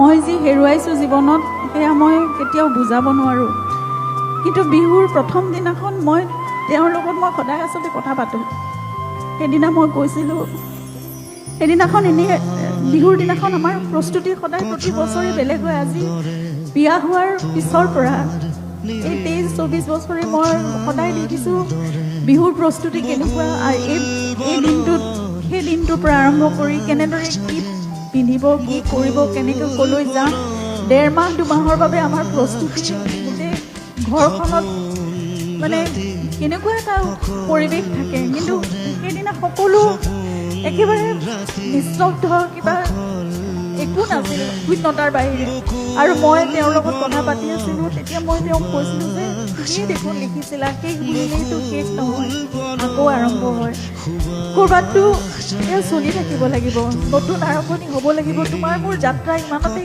মই যি হেৰুৱাইছো জীৱনত সেয়া মই কেতিয়াও বুজাব নোৱাৰো। কিন্তু বিহুৰ প্ৰথম দিনাখন মই তেওঁৰ লগত মই সদায় আচলতে কথা পাতো। সেইদিনা মই কৈছিলো, সেইদিনাখন এনে বিহুৰ দিনাখন আমাৰ প্ৰস্তুতি সদায় প্ৰতি বছৰে বেলেগ হয়। আজি বিয়া হোৱাৰ পিছৰ পৰা এই 23-24 বছৰে মই সদায় দেখিছো বিহুৰ প্ৰস্তুতি কেনেকুৱা। এই দিনটোত সেই দিনটোৰ পৰা আৰম্ভ কৰি কেনেদৰে কি পিন্ধিব, কি কৰিব, কেনেকৈ কলৈ যাম, 1.5 মাহ 2 মাহৰ বাবে আমাৰ প্ৰস্তুতি গোটেই ঘৰখনত মানে কেনেকুৱা এটা পৰিৱেশ থাকে। কিন্তু সেইদিনা সকলো একেবাৰে নিস্তব্ধ, কিবা একো নাছিল শূন্যতাৰ বাহিৰে। আৰু মই তেওঁৰ লগত কথা পাতি আছিলোঁ। তেতিয়া মই তেওঁক কৈছিলোঁ যে তুমিয়ে দেখোন লিখিছিলা শেষ বুলিলেইতো শেষ নহয়, আকৌ আৰম্ভ হয়। ক'ৰবাততো এয়া চলি থাকিব লাগিব, নতুন আৰম্ভণি হ'ব লাগিব। তোমাৰ মোৰ যাত্ৰা ইমানতে